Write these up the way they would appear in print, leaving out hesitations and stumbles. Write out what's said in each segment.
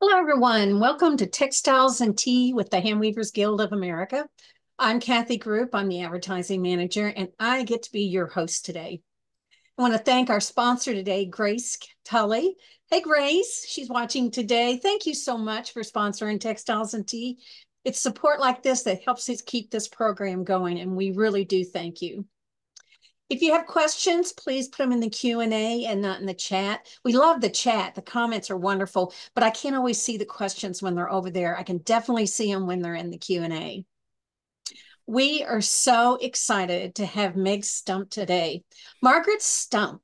Hello, everyone. Welcome to Textiles and Tea with the Handweavers Guild of America. I'm Kathy Group. I'm the advertising manager, and I get to be your host today. I want to thank our sponsor today, Grace Tully. Hey, Grace, she's watching today. Thank you so much for sponsoring Textiles and Tea. It's support like this that helps us keep this program going, and we really do thank you. If you have questions, please put them in the Q&A and not in the chat. We love the chat. The comments are wonderful, but I can't always see the questions when they're over there. I can definitely see them when they're in the Q&A. We are so excited to have Meg Stump today. Margaret Stump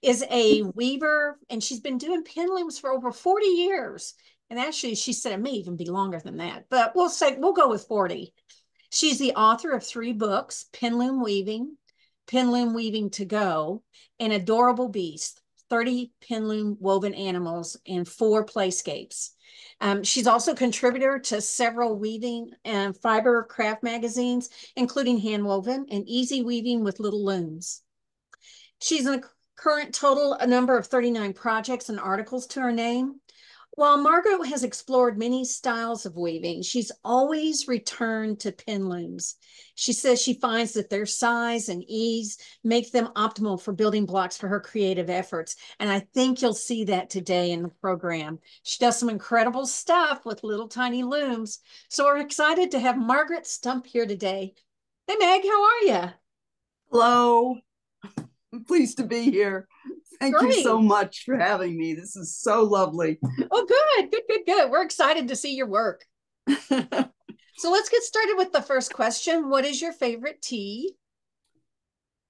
is a weaver, and she's been doing pin looms for over 40 years. And actually, she said it may even be longer than that, but we'll go with 40. She's the author of 3 books, Pin Loom Weaving to Go, and Adorable Beast, 30 pin loom woven animals, and 4 playscapes. She's also a contributor to several weaving and fiber craft magazines, including Handwoven and Easy Weaving with Little Looms. She's in a current total a number of 39 projects and articles to her name. While Margaret has explored many styles of weaving, she's always returned to pin looms. She says she finds that their size and ease make them optimal for building blocks for her creative efforts. And I think you'll see that today in the program. She does some incredible stuff with little tiny looms. So we're excited to have Margaret Stump here today. Hey, Meg, how are you? Hello, I'm pleased to be here. Thank you so Great. much for having me. This is so lovely. Oh, good. We're excited to see your work. So let's get started with the first question. What is your favorite tea?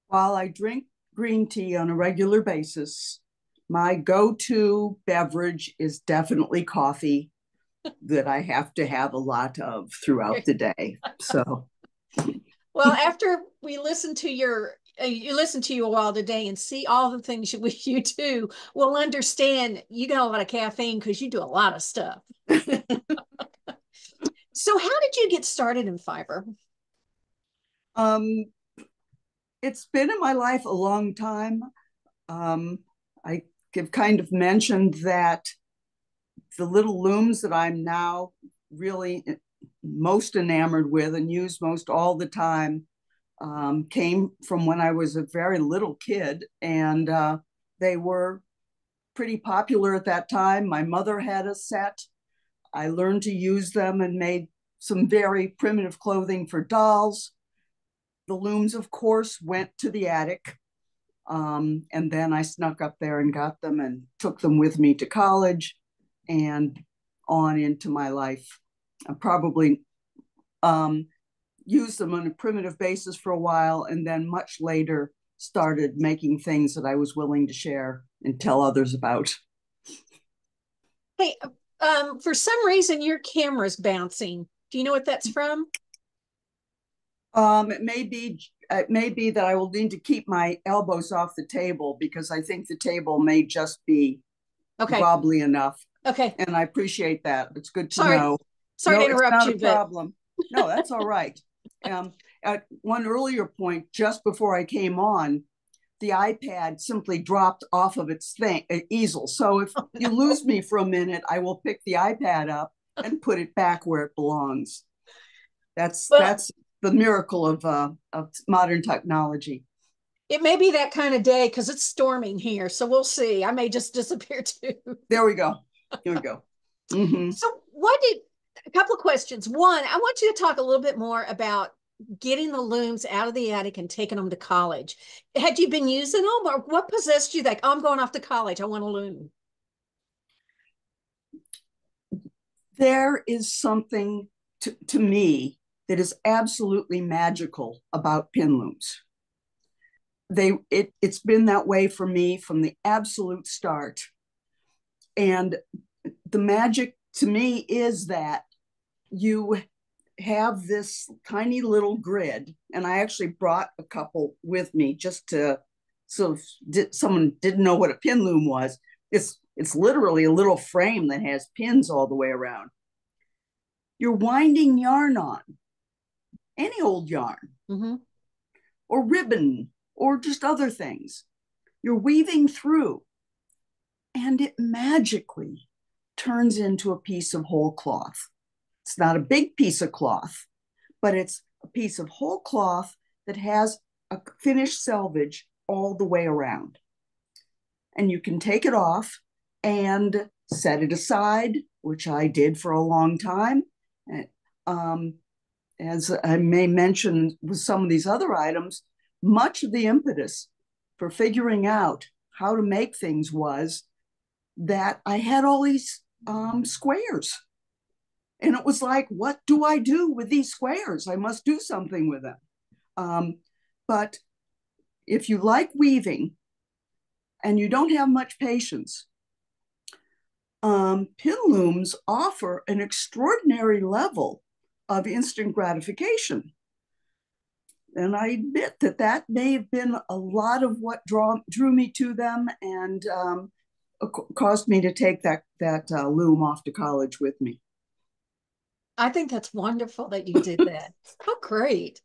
While I drink green tea on a regular basis, my go-to beverage is definitely coffee that I have to have a lot of throughout the day. So, Well, after we listen to you listen to you a while today and see all the things you do, we'll understand you got a lot of caffeine because you do a lot of stuff. So how did you get started in fiber? um, it's been in my life a long time. I have kind of mentioned that the little looms that I'm now really most enamored with and use most all the time came from when I was a very little kid, and they were pretty popular at that time. My mother had a set. I learned to use them and made some very primitive clothing for dolls. The looms, of course, went to the attic. And then I snuck up there and got them and took them with me to college and on into my life. I probably used them on a primitive basis for a while, and then much later started making things that I was willing to share and tell others about. Hey, for some reason your camera's bouncing. Do you know what that's from? It may be that I will need to keep my elbows off the table because I think the table may just be Okay. wobbly enough. Okay. And I appreciate that. It's good to Sorry. know. Sorry to No, it's interrupt not a you, but problem. No, that's all right. At one earlier point, just before I came on, the iPad simply dropped off of its easel. So if oh, you no. lose me for a minute, I will pick the iPad up and put it back where it belongs. Well, That's the miracle of modern technology. it may be that kind of day because it's storming here. So we'll see. I may just disappear too. There we go. Here we go. Mm-hmm. So, a couple of questions. One, I want you to talk a little bit more about getting the looms out of the attic and taking them to college. Had you been using them, or what possessed you like, oh, I'm going off to college, I want a loom? There is something to me that is absolutely magical about pin looms. It's been that way for me from the absolute start. And the magic to me is that you have this tiny little grid, and I actually brought a couple with me just to, so if someone didn't know what a pin loom was, it's literally a little frame that has pins all the way around. You're winding yarn on, any old yarn, Mm-hmm. or ribbon, or just other things. You're weaving through, and it magically turns into a piece of whole cloth. It's not a big piece of cloth, but it's a piece of whole cloth that has a finished selvage all the way around. And you can take it off and set it aside, which I did for a long time. Um, as I may mention with some of these other items, much of the impetus for figuring out how to make things was that I had all these squares. And it was like, what do I do with these squares? I must do something with them. But if you like weaving and you don't have much patience, pin looms offer an extraordinary level of instant gratification. And I admit that that may have been a lot of what drew me to them and caused me to take that loom off to college with me. I think that's wonderful that you did that. Oh, great.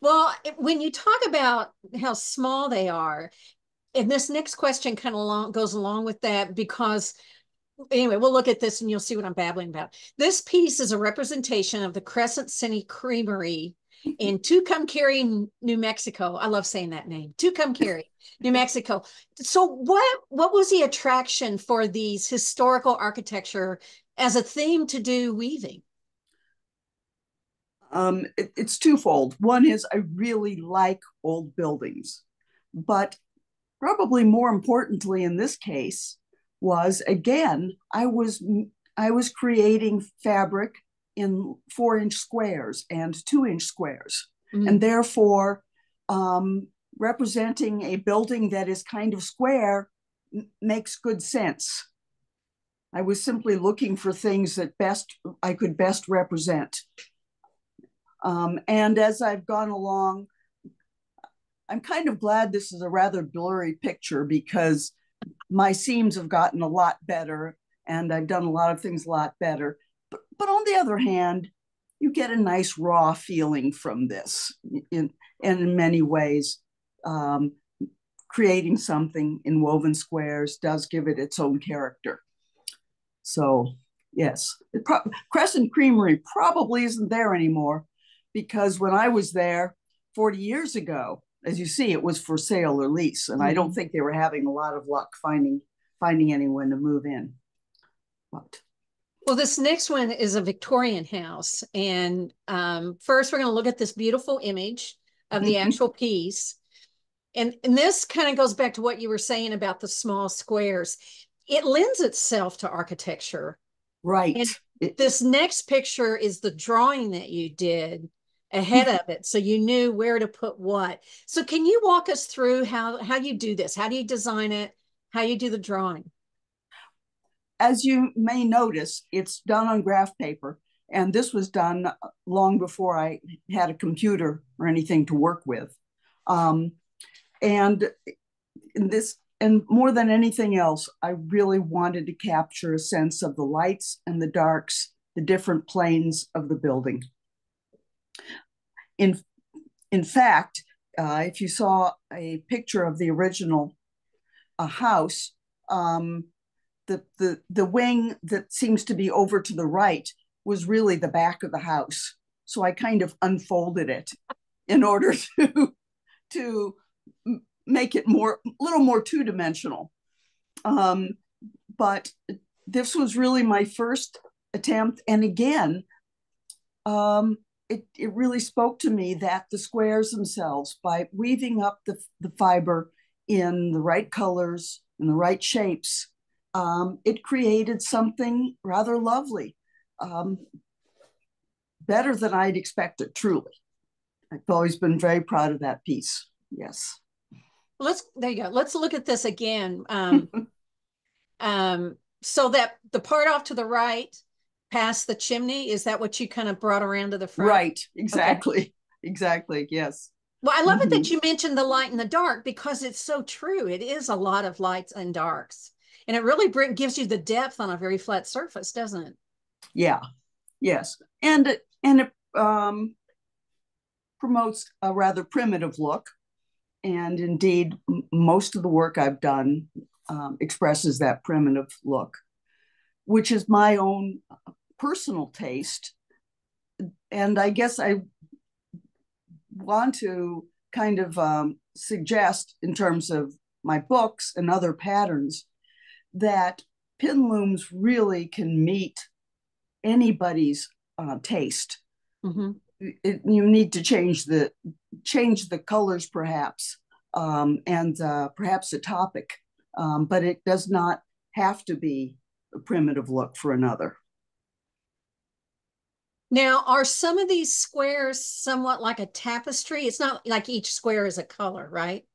Well, when you talk about how small they are, and this next question kind of goes along with that because anyway, we'll look at this and you'll see what I'm babbling about. This piece is a representation of the Crescent City Creamery in Tucumcari, New Mexico. I love saying that name, Tucumcari, New Mexico. So what was the attraction for these historical architecture as a theme to do weaving? It's twofold. One is I really like old buildings, but probably more importantly in this case was, again, I was creating fabric in 4-inch squares and 2-inch squares, and therefore representing a building that is kind of square makes good sense. I was simply looking for things that I could best represent. And as I've gone along, I'm kind of glad this is a rather blurry picture because my seams have gotten a lot better and I've done a lot of things a lot better. But on the other hand, you get a nice raw feeling from this. And in many ways, creating something in woven squares does give it its own character. So yes, Crescent Creamery probably isn't there anymore because when I was there 40 years ago, as you see, it was for sale or lease, and I don't think they were having a lot of luck finding anyone to move in. But well, this next one is a Victorian house, and first we're going to look at this beautiful image of the actual piece, and this kind of goes back to what you were saying about the small squares. It lends itself to architecture, right? And this next picture is the drawing that you did ahead of it, so you knew where to put what. So can you walk us through how you do this? How do you design it? How you do the drawing? As you may notice, it's done on graph paper, and this was done long before I had a computer or anything to work with. And more than anything else, I really wanted to capture a sense of the lights and the darks, the different planes of the building. In fact, if you saw a picture of the original house, the wing that seems to be over to the right was really the back of the house. So I kind of unfolded it in order to make it a little more two-dimensional. But this was really my first attempt. And again, it really spoke to me that the squares themselves, by weaving up the fiber in the right colors and the right shapes, it created something rather lovely, better than I'd expected, truly. I've always been very proud of that piece. Yes. There you go. Let's look at this again. So that the part off to the right, past the chimney, is that what you kind of brought around to the front? Right, exactly. Okay. Exactly, yes. Well, I love it that you mentioned the light and the dark because it's so true. It is a lot of lights and darks. And it really gives you the depth on a very flat surface, doesn't it? Yeah, yes. And it promotes a rather primitive look. And indeed, most of the work I've done expresses that primitive look. which is my own personal taste. And I guess I want to kind of suggest, in terms of my books and other patterns, that pin looms really can meet anybody's taste. Mm-hmm. You need to change the colors, perhaps, and perhaps a topic, but it does not have to be a primitive look for another. Now, are some of these squares somewhat like a tapestry? It's not like each square is a color, right?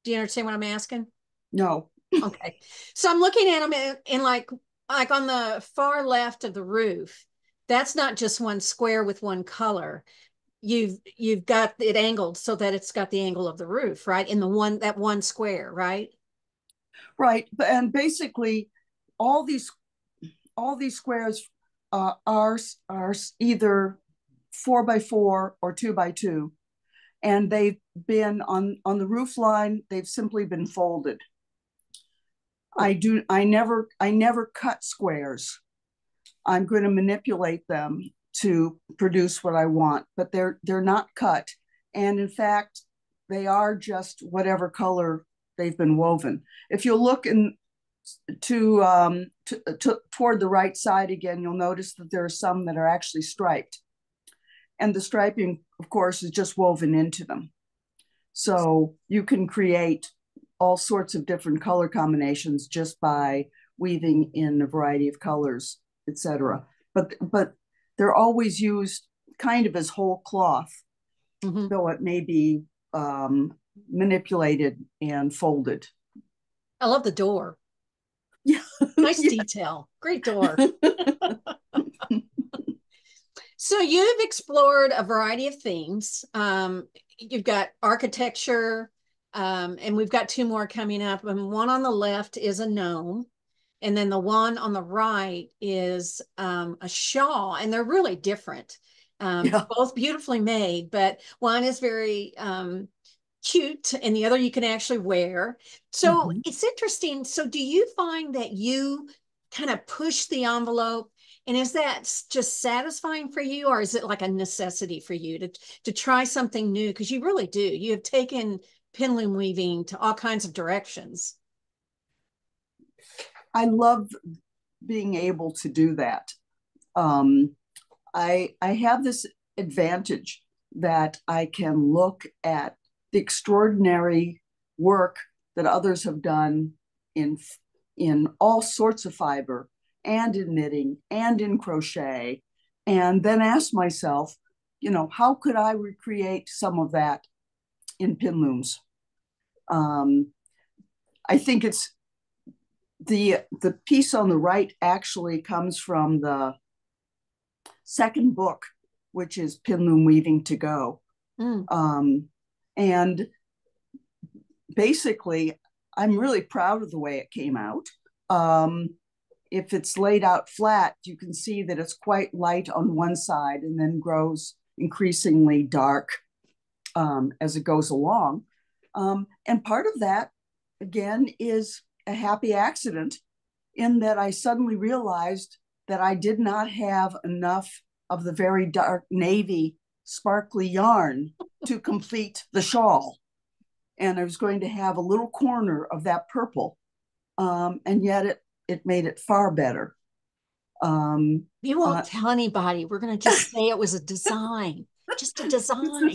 Do you understand what I'm asking? No. Okay. So I'm looking at them in like on the far left of the roof. That's not just one square with one color. You've got it angled so that it's got the angle of the roof, right? In that one square, right? Right. And basically all these squares are either 4x4 or 2x2, and they've been on the roof line. They've simply been folded. I never cut squares. I'm going to manipulate them to produce what I want, but they're not cut. And in fact, they are just whatever color they've been woven. If you look toward the right side again, you'll notice that there are some that are actually striped. And the striping, of course, is just woven into them. So you can create all sorts of different color combinations just by weaving in a variety of colors, etc. But they're always used kind of as whole cloth, Mm-hmm. though it may be manipulated and folded. I love the door. Yeah. Nice Yeah. detail. Great door. So you've explored a variety of themes. You've got architecture, and we've got two more coming up. And one on the left is a gnome, and then the one on the right is a shawl, and they're really different. Yeah. Both beautifully made, but one is very cute, and the other you can actually wear. So Mm-hmm. it's interesting. So do you find that you kind of push the envelope? And is that just satisfying for you, or is it like a necessity for you to try something new? Because you really do. You have taken pinloom weaving to all kinds of directions. I love being able to do that. Um, I have this advantage that I can look at the extraordinary work that others have done in all sorts of fiber, and in knitting and in crochet, and then ask myself, how could I recreate some of that in pin looms? I think it's the piece on the right actually comes from the second book, which is Pin Loom Weaving to Go. Mm. And basically, I'm really proud of the way it came out. If it's laid out flat, you can see that it's quite light on one side and then grows increasingly dark as it goes along. And part of that, again, is a happy accident, in that I suddenly realized that I did not have enough of the very dark navy sparkly yarn to complete the shawl. And I was going to have a little corner of that purple. And yet it made it far better. You won't tell anybody. We're going to just say it was a design, just a design.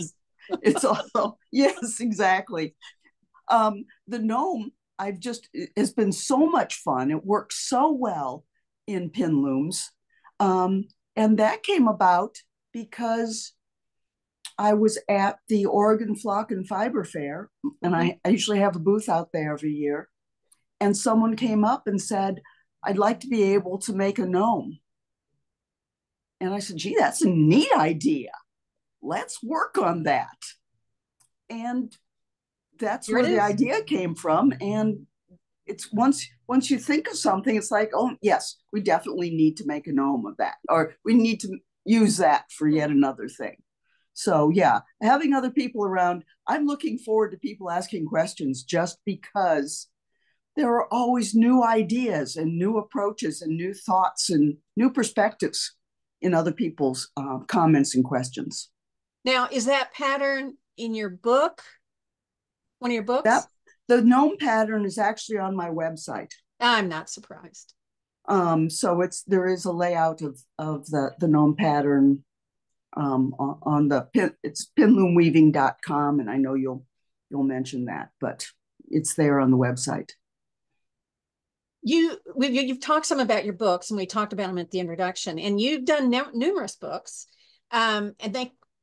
It's also, yes, exactly. The gnome, it's been so much fun. It works so well in pin looms. And that came about because I was at the Oregon Flock and Fiber Fair, and I usually have a booth out there every year. And someone came up and said, I'd like to be able to make a gnome. And I said, gee, that's a neat idea. Let's work on that. And that's Here it where the is. idea came from. And it's once you think of something, it's like, oh, yes, we definitely need to make a gnome of that, or we need to use that for yet another thing. So yeah, having other people around, I'm looking forward to people asking questions, just because there are always new ideas and new approaches and new thoughts and new perspectives in other people's comments and questions. Now, is that pattern in your book? One of your That books? the gnome pattern is actually on my website. I'm not surprised. So there is a layout of the gnome pattern on the pin, it's pinloomweaving.com, and I know you'll mention that, but it's there on the website. You've talked some about your books, and we talked about them at the introduction, and you've done numerous books, and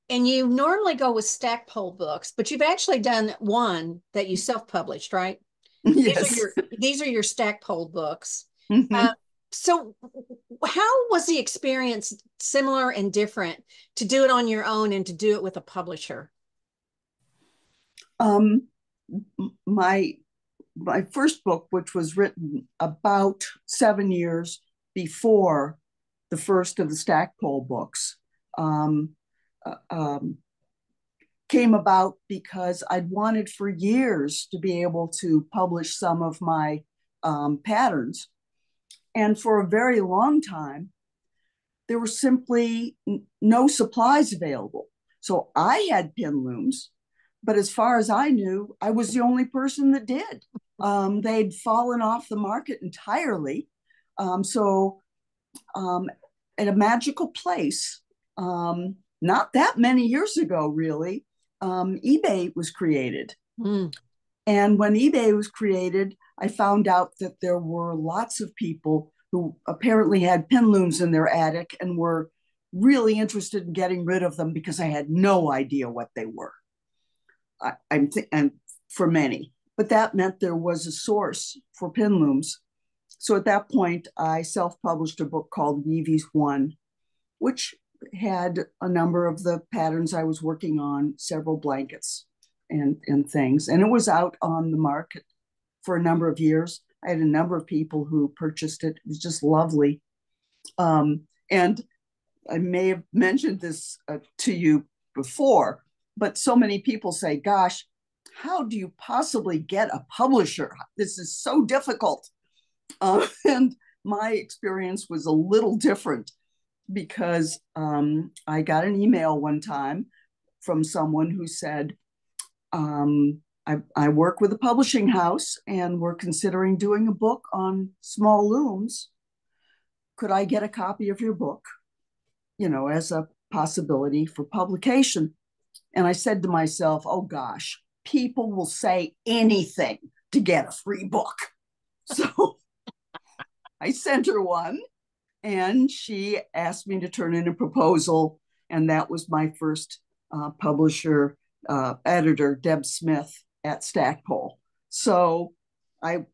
you normally go with stack pole books, but you've actually done one that you self-published, right? Yes. These are your stack pole books. Mm-hmm. So how was the experience similar and different to do it on your own and to do it with a publisher? Um, my first book, which was written about 7 years before the first of the Stackpole books, um, uh, um, came about because I'd wanted for years to be able to publish some of my patterns. And for a very long time, there were simply no supplies available. So I had pin looms, but as far as I knew, I was the only person that did. They'd fallen off the market entirely. So at a magical place, not that many years ago, really, eBay was created. Mm. And when eBay was created, I found out that there were lots of people who apparently had pin looms in their attic and were really interested in getting rid of them because I had no idea what they were. And for many, but that meant there was a source for pin looms. So at that point, I self-published a book called Weavies One, which had a number of the patterns I was working on, several blankets and things. And it was out on the market for a number of years. I had a number of people who purchased it. It was just lovely. And I may have mentioned this to you before, but so many people say, gosh, how do you possibly get a publisher? This is so difficult. And my experience was a little different because I got an email one time from someone who said, I work with a publishing house and we're considering doing a book on small looms. Could I get a copy of your book, as a possibility for publication? And I said to myself, oh gosh, people will say anything to get a free book. So I sent her one and she asked me to turn in a proposal. And that was my first publisher, editor, Deb Smith at Stackpole. So I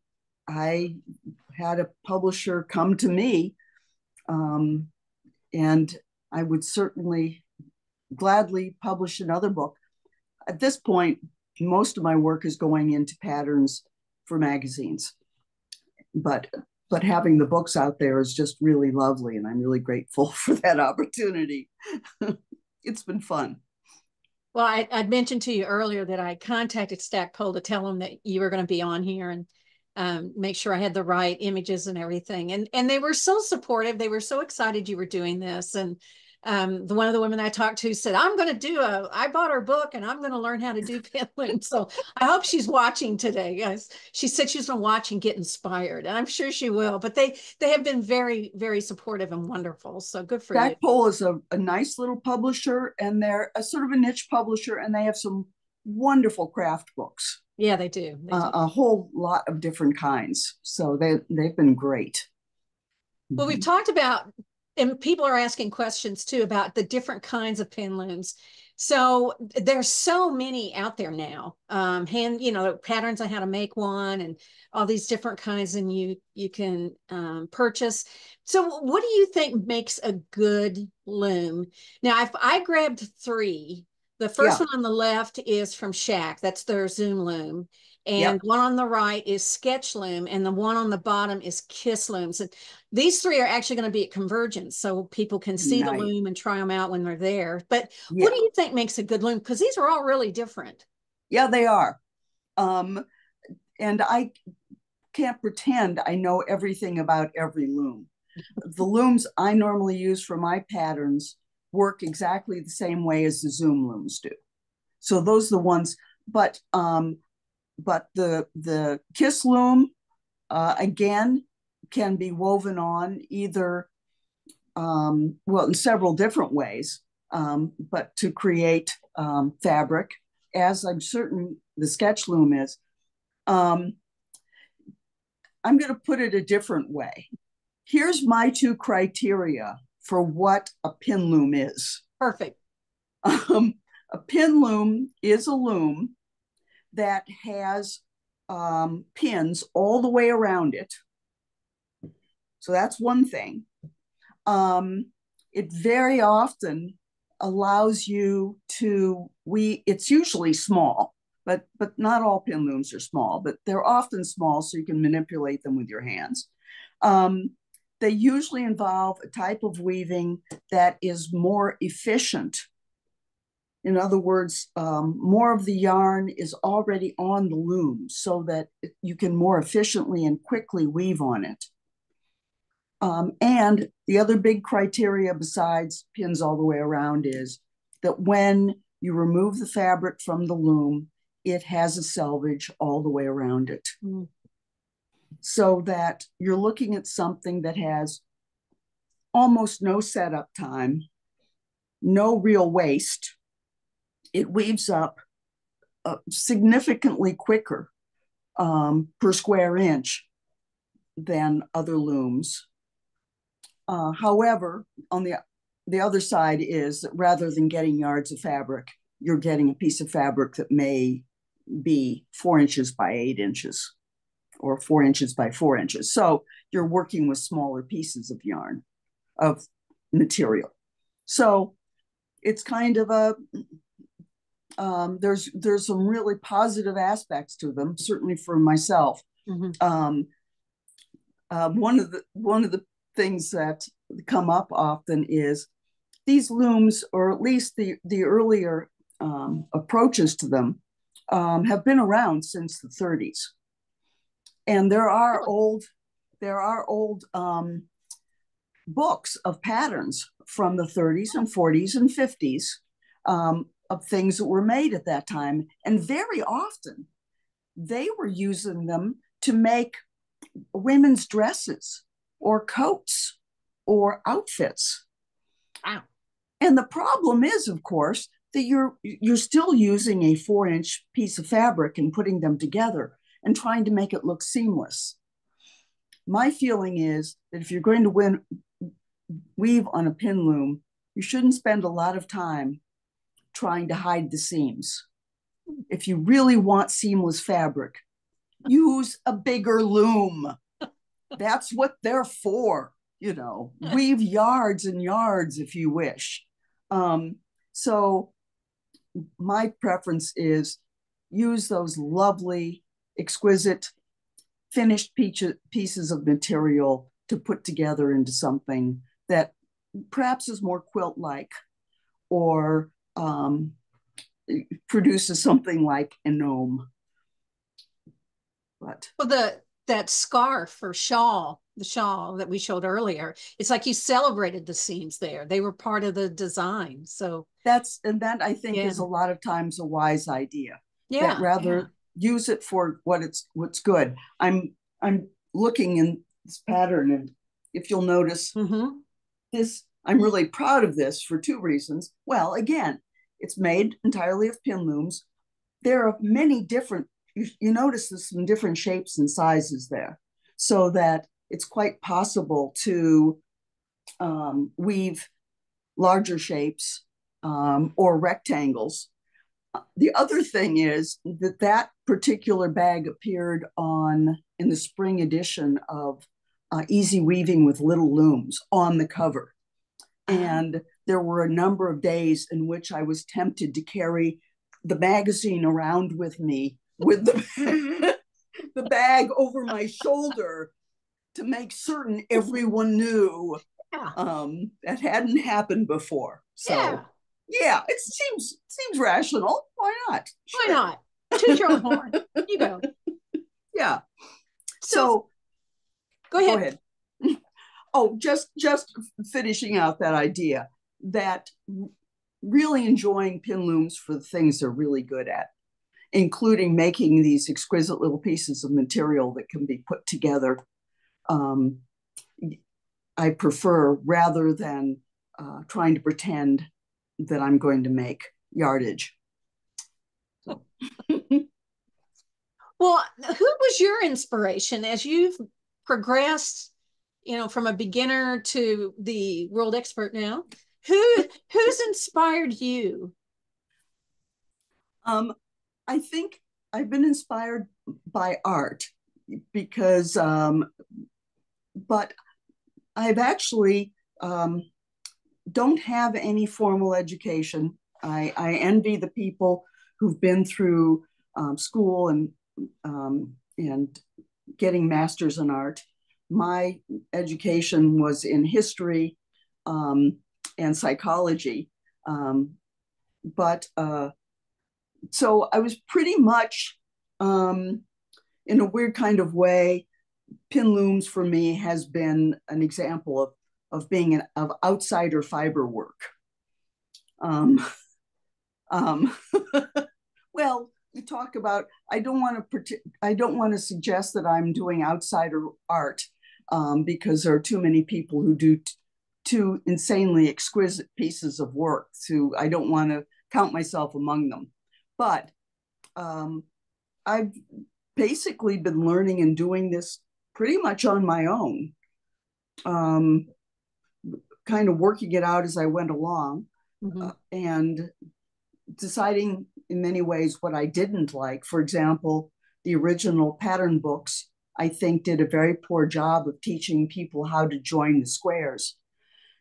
had a publisher come to me, and I would certainly gladly publish another book. At this point, most of my work is going into patterns for magazines, but having the books out there is just really lovely, and I'm really grateful for that opportunity. It's been fun. Well, I'd mentioned to you earlier that I contacted Stackpole to tell them that you were going to be on here and make sure I had the right images and everything. And they were so supportive. They were so excited you were doing this. And one of the women I talked to said, I bought her book and I'm going to learn how to do pin looms. So I hope she's watching today, guys. She said she's going to watch and get inspired, and I'm sure she will. But they have been very, very supportive and wonderful. So good for you. Stackpole is a nice little publisher, and they're a sort of a niche publisher, and they have some wonderful craft books. Yeah, they do. A whole lot of different kinds. So they've been great. Well, we've talked about, and people are asking questions too about the different kinds of pin looms. So there's so many out there now. Patterns on how to make one and all these different kinds, and you can purchase. So what do you think makes a good loom? Now, if I grabbed three, the first one on the left is from Shack. That's their Zoom loom. And one on the right is Sketch Loom, and the one on the bottom is Kiss Looms. And these three are actually going to be at Convergence, so people can see the loom and try them out when they're there. But what do you think makes a good loom? Because these are all really different. Yeah, they are. And I can't pretend I know everything about every loom. The looms I normally use for my patterns work exactly the same way as the Zoom looms do. So those are the ones, but the Kiss loom, again, can be woven on either, well, in several different ways, but to create fabric, as I'm certain the sketch loom is. I'm going to put it a different way. Here's my two criteria for what a pin loom is. Perfect. A pin loom is a loom that has pins all the way around it. So that's one thing. It very often allows you to, it's usually small, but not all pin looms are small, but they're often small so you can manipulate them with your hands. They usually involve a type of weaving that is more efficient. In other words, more of the yarn is already on the loom so that you can more efficiently and quickly weave on it. And the other big criteria besides pins all the way around is that when you remove the fabric from the loom, it has a selvage all the way around it. Mm. So that you're looking at something that has almost no setup time, no real waste. It weaves up significantly quicker per square inch than other looms. However, on the other side is that rather than getting yards of fabric, you're getting a piece of fabric that may be 4 inches by 8 inches or 4 inches by 4 inches. So you're working with smaller pieces of yarn, of material. So it's kind of a, there's some really positive aspects to them, certainly for myself. Mm-hmm. One of the things that come up often is these looms, or at least the earlier approaches to them, have been around since the 30s. And there are old books of patterns from the 30s and 40s and 50s of things that were made at that time. And very often they were using them to make women's dresses or coats or outfits. Wow. And the problem is, of course, that you're still using a 4-inch piece of fabric and putting them together and trying to make it look seamless. My feeling is that if you're going to weave on a pin loom, you shouldn't spend a lot of time trying to hide the seams. If you really want seamless fabric, use a bigger loom. That's what they're for, you know. Weave yards and yards if you wish. So my preference is use those lovely, exquisite, finished pieces of material to put together into something that perhaps is more quilt-like or produces something like a gnome. But well, that scarf or shawl, the shawl that we showed earlier, it's like you celebrated the seams there. They were part of the design. So that I think is a lot of times a wise idea. Yeah. That rather use it for what's good. I'm looking in this pattern, and if you'll notice, this, I'm really proud of this for two reasons. Well, again, it's made entirely of pin looms. There are many different, you notice there's some different shapes and sizes there, so that it's quite possible to weave larger shapes or rectangles. The other thing is that particular bag appeared in the spring edition of Easy Weaving with Little Looms on the cover. And there were a number of days in which I was tempted to carry the magazine around with me with the bag over my shoulder to make certain everyone knew that hadn't happened before. So yeah, it seems rational. Why not? Sure. Why not? Toot your own horn. You go. Yeah. So So go go ahead. ahead. Oh, just finishing out that idea that really enjoying pin looms for the things they're really good at, including making these exquisite little pieces of material that can be put together. Um, I prefer rather than trying to pretend that I'm going to make yardage. So. Well, who was your inspiration as you've progressed, from a beginner to the world expert now? Who's inspired you? um, I think I've been inspired by art because, but I've actually don't have any formal education. I envy the people who've been through school and getting masters in art. My education was in history and psychology, but so I was pretty much, in a weird kind of way, pin looms for me has been an example of being of outsider fiber work. Um, um, well, we talk about. I don't want to suggest that I'm doing outsider art because there are too many people who do two insanely exquisite pieces of work. I don't want to count myself among them, but I've basically been learning and doing this pretty much on my own, um, kind of working it out as I went along, Mm-hmm. and deciding in many ways what I didn't like. For example, the original pattern books, I think, did a very poor job of teaching people how to join the squares.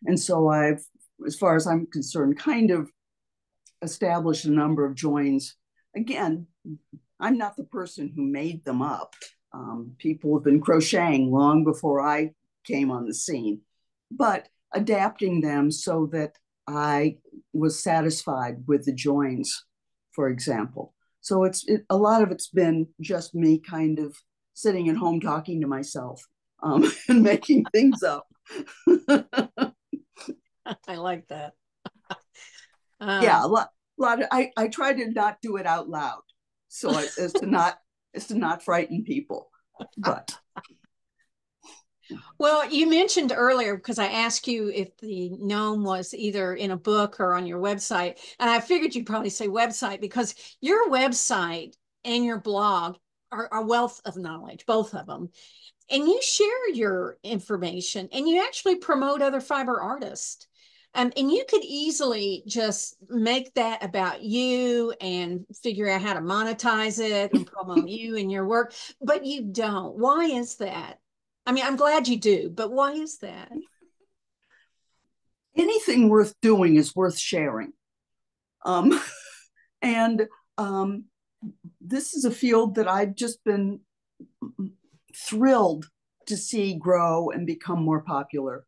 And so I've, as far as I'm concerned, kind of established a number of joins. Again, I'm not the person who made them up. People have been crocheting long before I came on the scene, but adapting them so that I was satisfied with the joins, for example. So a lot of it's been just me kind of sitting at home talking to myself and making things up. I like that. Yeah, Um, a lot of, I try to not do it out loud, as to not frighten people. But well, you mentioned earlier because I asked you if the gnome was either in a book or on your website, and I figured you'd probably say website because your website and your blog are a wealth of knowledge, both of them. And you share your information and you actually promote other fiber artists. And you could easily just make that about you and figure out how to monetize it and promote you and your work, but you don't. Why is that? I mean, I'm glad you do, but why is that? anything worth doing is worth sharing. Um, and this is a field that I've just been thrilled to see grow and become more popular.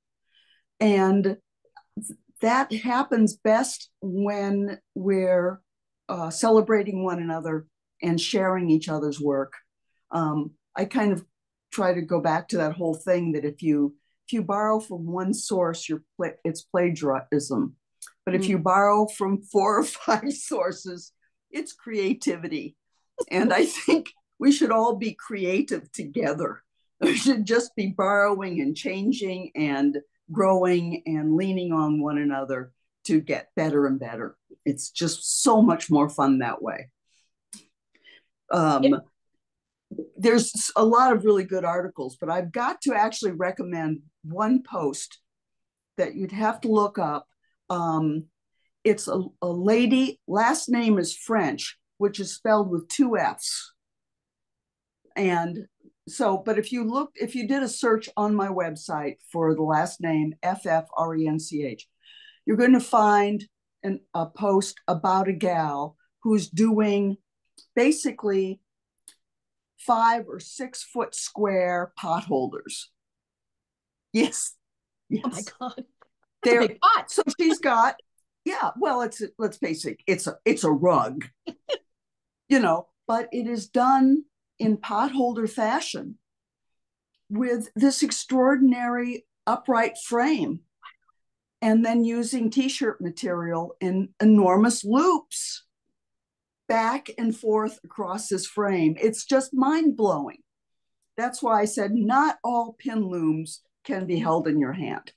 And that happens best when we're celebrating one another and sharing each other's work. I kind of try to go back to that whole thing that if you borrow from one source, it's plagiarism. But if you Mm. borrow from 4 or 5 sources, it's creativity. And I think we should all be creative together. We should just be borrowing and changing and growing and leaning on one another to get better and better. It's just so much more fun that way. Yeah. Um, there's a lot of really good articles, but I've got to actually recommend one post that you'd have to look up. It's a lady, last name is French, which is spelled with 2 F's. And so, but if you did a search on my website for the last name, FFRENCH, you're going to find a post about a gal who's doing basically 5 or 6 foot square pot holders. Yes, Oh my yes. God. That's a There. big pot. So she's got, yeah. Well, let's face it, it's a rug, but it is done in pot holder fashion. with this extraordinary upright frame, and then using t-shirt material in enormous loops back and forth across this frame. It's just mind-blowing. That's why I said not all pin looms can be held in your hand,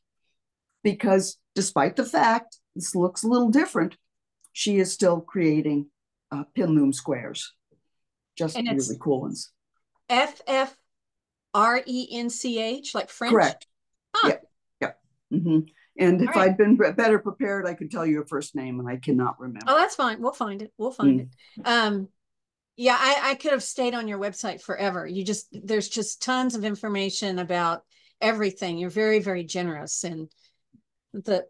because despite the fact this looks a little different, she is still creating pin loom squares, just And it's really cool ones. French, like French? Correct. Huh. Yeah. Yeah. Mm-hmm. And All if right. I'd been better prepared, I could tell you your first name, and I cannot Oh, remember. that's fine. We'll find it. We'll find it. Yeah, I could have stayed on your website forever. There's just tons of information about everything. You're very, very generous, and the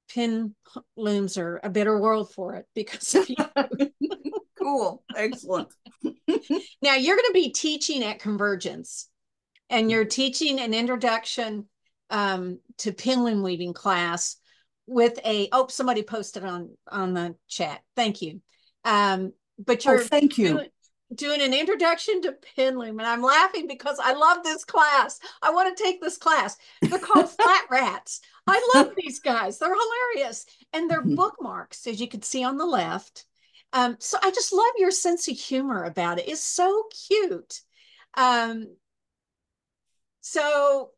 pin looms are a better world for it because of you. Cool. Excellent. Now you're going to be teaching at Convergence, and you're teaching an introduction to pin loom weaving class with somebody posted on the chat. Thank you. But Oh, you're thank you. doing an introduction to pin loom, and I'm laughing because I love this class. I want to take this class. They're called flat rats. I love these guys. They're hilarious, and they're bookmarks, as you can see on the left. So I just love your sense of humor about it. It's so cute. So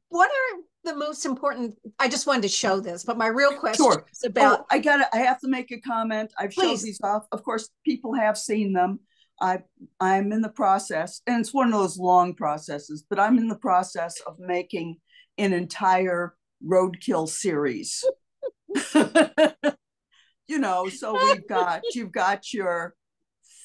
what are the most important? I just wanted to show this, but my real question Sure. is about. I have to make a comment. I've showed Please. these off. Of course, people have seen them. I'm in the process, and it's one of those long processes, but I'm in the process of making an entire roadkill series. So you've got your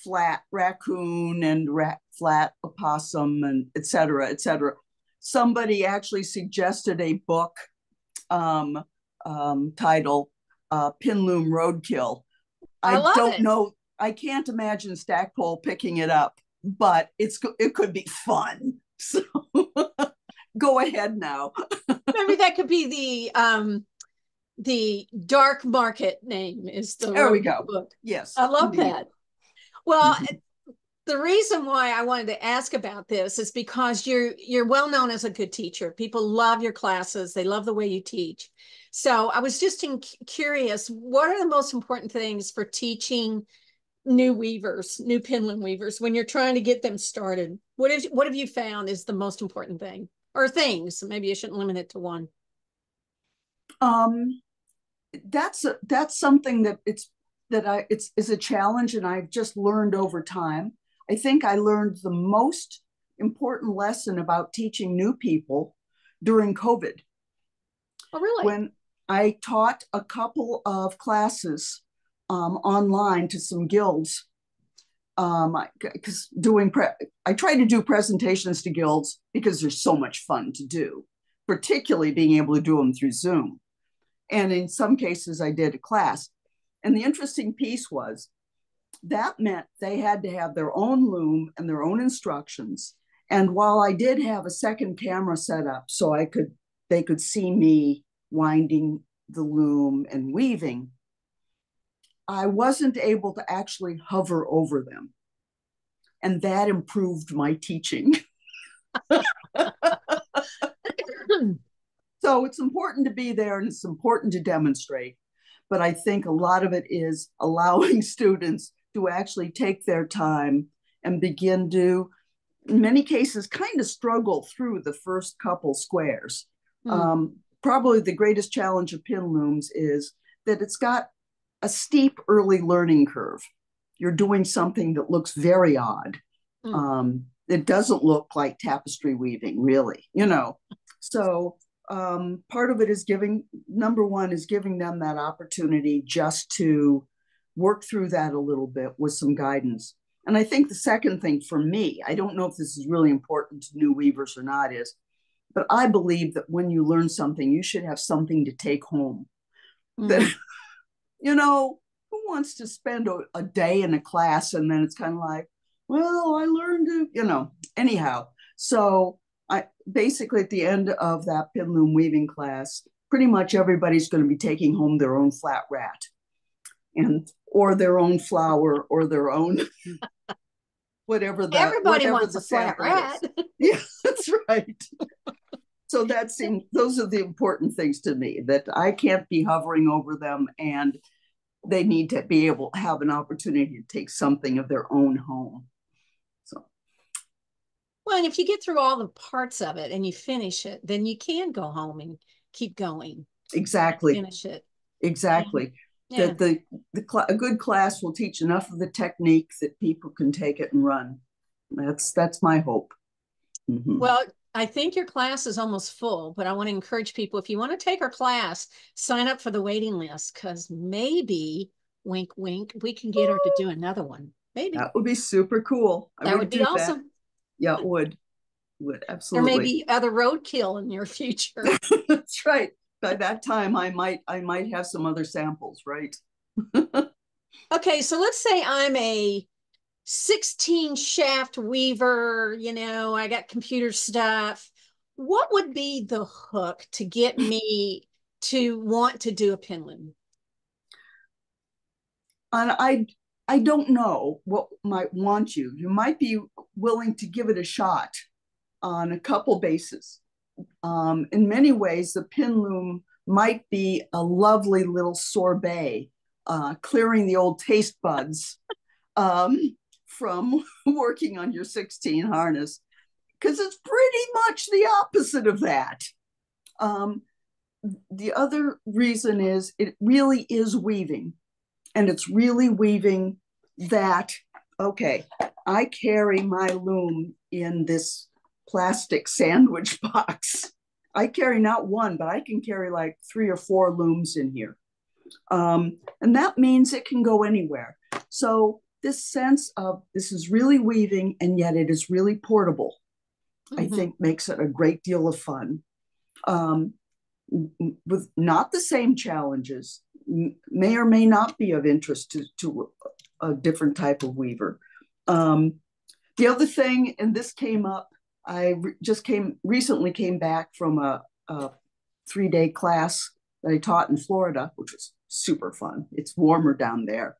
flat raccoon and flat opossum and et cetera, et cetera. Somebody actually suggested a book title, Pin Loom Roadkill. I I love don't it. know. I can't imagine Stackpole picking it up, but it could be fun. So go ahead now. Maybe that could be the dark market name is the There we road go. book. Yes, I love indeed. that. Well, Mm-hmm. the reason why I wanted to ask about this is because you're well known as a good teacher. People love your classes. They love the way you teach. So I was just curious, what are the most important things for teaching new weavers, new pin loom weavers, when you're trying to get them started? What have you found is the most important thing, or things? Maybe you shouldn't limit it to one. Um, that's something that it's is a challenge, and I've just learned over time. I think I learned the most important lesson about teaching new people during COVID, Oh, really? when I taught a couple of classes online to some guilds. Because I try to do presentations to guilds because they're so much fun to do, particularly being able to do them through Zoom. And in some cases, I did a class. And the interesting piece was that meant they had to have their own loom and their own instructions. And while I did have a second camera set up so they could see me winding the loom and weaving, I wasn't able to actually hover over them. And that improved my teaching. So it's important to be there, and it's important to demonstrate. But I think a lot of it is allowing students to actually take their time and begin to, in many cases, kind of struggle through the first couple squares. Probably the greatest challenge of pin looms is that it's got a steep early learning curve. You're doing something that looks very odd. It doesn't look like tapestry weaving, really, So part of it is number one is giving them that opportunity just to work through that a little bit with some guidance. And I think the second thing for me, I don't know if this is really important to new weavers or not, but I believe that when you learn something, you should have something to take home. That, who wants to spend a day in a class and then it's kind of like, well, I learned to, anyhow. So I basically at the end of that pin loom weaving class, pretty much everybody's going to be taking home their own flat rat or their own flower or their own Everybody whatever wants the a flat sample rat. is. Yeah, that's right. So those are the important things to me, that I can't be hovering over them, and they need to be able to have an opportunity to take something of their own home. So Well, and if you get through all the parts of it and you finish it, then you can go home and keep going, exactly, finish it. exactly. Yeah. That a good class will teach enough of the technique that people can take it and run. That's my hope. Mm-hmm. Well, I think your class is almost full, but I want to encourage people, if you want to take our class, sign up for the waiting list, because maybe, wink, wink, we can get her to do another one. Maybe. That would be super cool. I That would would be do that. awesome. Yeah, it would There may absolutely. be other roadkill in your future. That's right. By that time, I might have some other samples, right? Okay, so let's say I'm a 16 shaft weaver, I got computer stuff. What would be the hook to get me to want to do a pin loom? And I don't know what might want you. You might be willing to give it a shot on a couple bases. In many ways, the pin loom might be a lovely little sorbet, clearing the old taste buds from working on your 16 harness, because it's pretty much the opposite of that. Um, the other reason is it really is weaving, and it's really weaving that, okay, I carry my loom in this plastic sandwich box. I carry not one, but I can carry like 3 or 4 looms in here. And that means it can go anywhere. So this sense of this is really weaving, and yet it is really portable, I think makes it a great deal of fun. Um, with not the same challenges, may or may not be of interest to a different type of weaver. The other thing, and this came up, I recently came back from a 3-day class that I taught in Florida, which was super fun. It's warmer down there.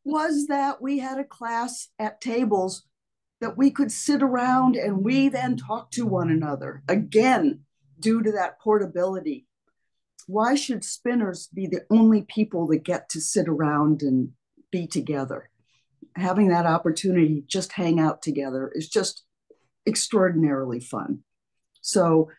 Was that we had a class at tables that we could sit around and weave and talk to one another. Again, due to that portability. Why should spinners be the only people that get to sit around and be together? Having that opportunity to just hang out together is just extraordinarily fun. So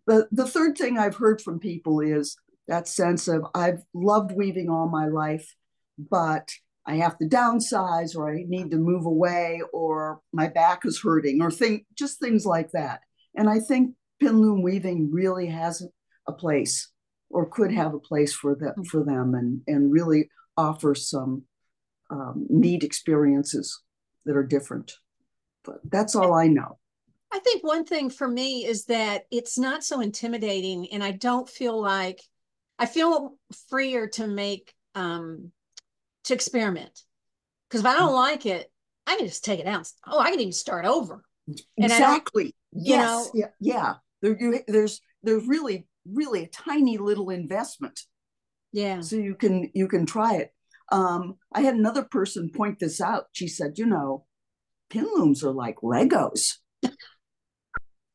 the third thing I've heard from people is that sense of, I've loved weaving all my life, but I have to downsize, or I need to move away, or my back is hurting, or just things like that. And I think pin loom weaving really has a place, or could have a place for them, and really offer some neat experiences that are different. But that's all I know. I think one thing for me is that it's not so intimidating, and I don't feel like I feel freer to to experiment. Because if I don't like it, I can just take it out. Oh, I can even start over. And I don't, Exactly. you Yes. know, Yeah. Yeah. There's really a tiny little investment, yeah. so you can try it. I had another person point this out. She said, pin looms are like Legos.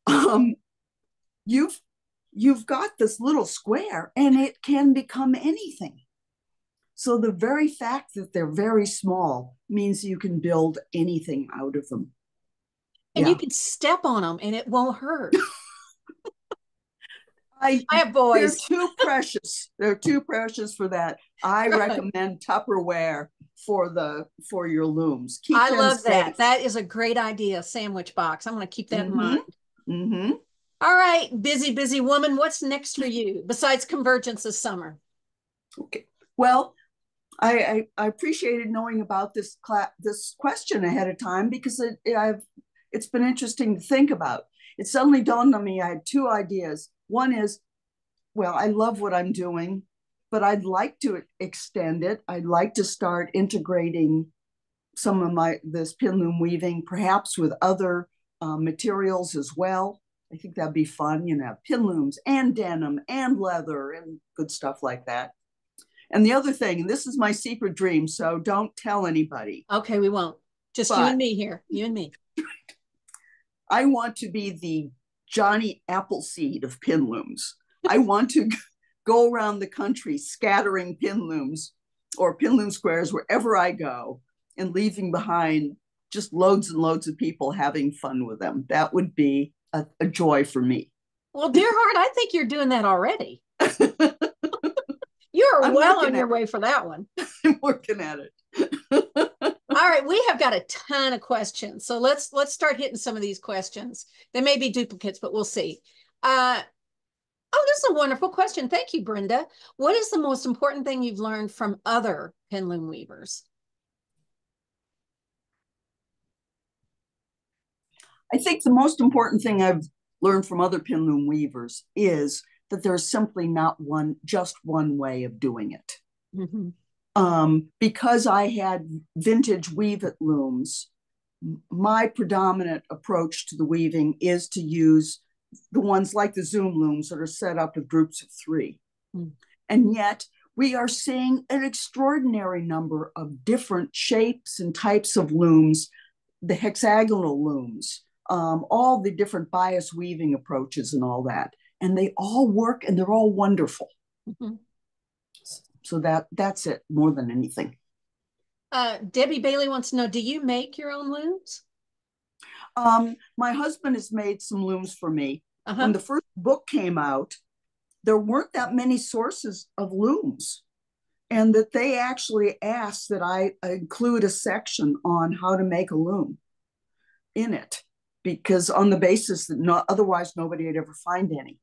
um, you've got this little square, and it can become anything. So the very fact that they're very small means you can build anything out of them. And you Yeah. can step on them and it won't hurt. I I have They're boys. too precious. They're too precious for that. I Right. recommend Tupperware for your looms. Keep I them love that. safe. That is a great idea, sandwich box. I'm going to keep that in Mm-hmm. mind. Mm-hmm. All right, busy, busy woman. What's next for you besides Convergence this summer? Okay. Well, I appreciated knowing about this question ahead of time, because it's been interesting to think about. It suddenly dawned on me I had 2 ideas. One is, well, I love what I'm doing, but I'd like to extend it. I'd like to start integrating some of this pin loom weaving, perhaps with other materials as well. I think that'd be fun, pin looms and denim and leather and good stuff like that. And the other thing, and this is my secret dream, so don't tell anybody. Okay, we won't. Just you and But me here. You and me. I want to be the Johnny Appleseed of pin looms. I want to go around the country scattering pin looms or pin loom squares wherever I go and leaving behind just loads and loads of people having fun with them. That would be a joy for me. Well, dear heart, I think you're doing that already. You're I'm well on your it. way for that one. I'm working at it. All right, we have got a ton of questions. So let's start hitting some of these questions. They may be duplicates, but we'll see. Oh, this is a wonderful question. Thank you, Brenda. What is the most important thing you've learned from other pin loom weavers? I think the most important thing I've learned from other pin loom weavers is that there's simply not just one way of doing it. Mm-hmm. Because I had vintage weave it looms, my predominant approach to the weaving is to use the ones like the Zoom looms that are set up with groups of 3. Mm. And yet we are seeing an extraordinary number of different shapes and types of looms, the hexagonal looms, all the different bias weaving approaches and all that. And they all work and they're all wonderful. Mm-hmm. So that's it more than anything. Debbie Bailey wants to know, do you make your own looms? My husband has made some looms for me. Uh-huh. When the first book came out, there weren't that many sources of looms, and that they actually asked that I include a section on how to make a loom in it, because on the basis that otherwise nobody would ever find any.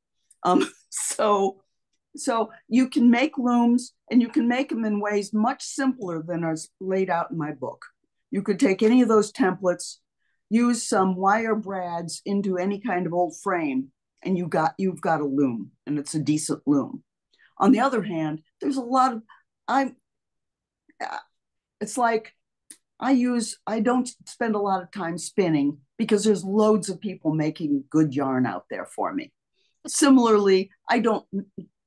So you can make looms, and you can make them in ways much simpler than are laid out in my book. You could take any of those templates, use some wire brads into any kind of old frame, and you've got a loom, and it's a decent loom. On the other hand, there's a lot of it's like I don't spend a lot of time spinning because there's loads of people making good yarn out there for me. Similarly, I don't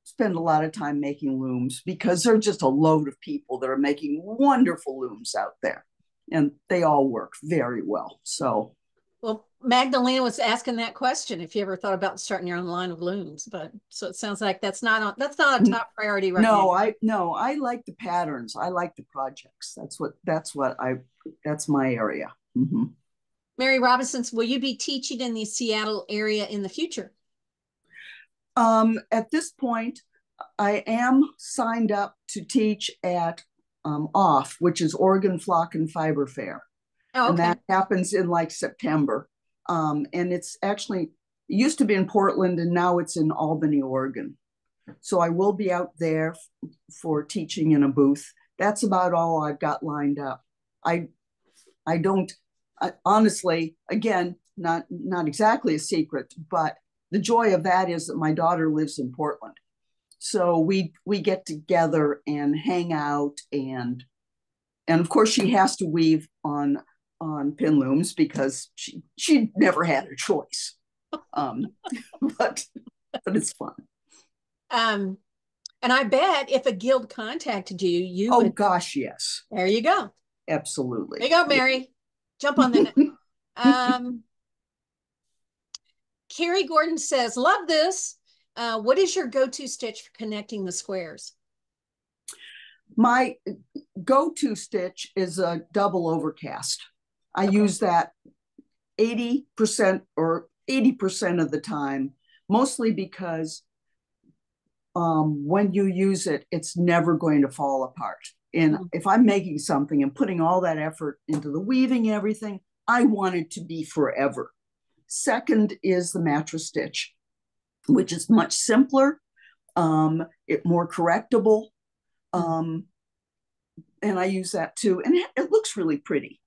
spend a lot of time making looms because there are just a load of people that are making wonderful looms out there, and they all work very well. So, well, Magdalena was asking that question if you ever thought about starting your own line of looms, but so it sounds like that's not a top priority right now. I like the patterns. I like the projects. That's my area. Mm-hmm. Mary Robinson, will you be teaching in the Seattle area in the future? At this point, I am signed up to teach at OFF, which is Oregon Flock and Fiber Fair. Oh, okay. And that happens in like September. And it's actually, it used to be in Portland, and now it's in Albany, Oregon. So I will be out there for teaching in a booth. That's about all I've got lined up. Honestly, again, not exactly a secret, but the joy of that is that my daughter lives in Portland. So we get together and hang out, and of course she has to weave on pin looms because she never had a choice. But it's fun. And I bet if a guild contacted you would. Gosh, yes. There you go. Absolutely. There you go, Mary. Yeah. Jump on that. Carrie Gordon says, love this. What is your go-to stitch for connecting the squares? My go-to stitch is a double overcast. I use that 80% or 80% of the time, mostly because when you use it, it's never going to fall apart. And if I'm making something and putting all that effort into the weaving and everything, I want it to be forever. Second is the mattress stitch, which is much simpler, it more correctable. And I use that too. And it looks really pretty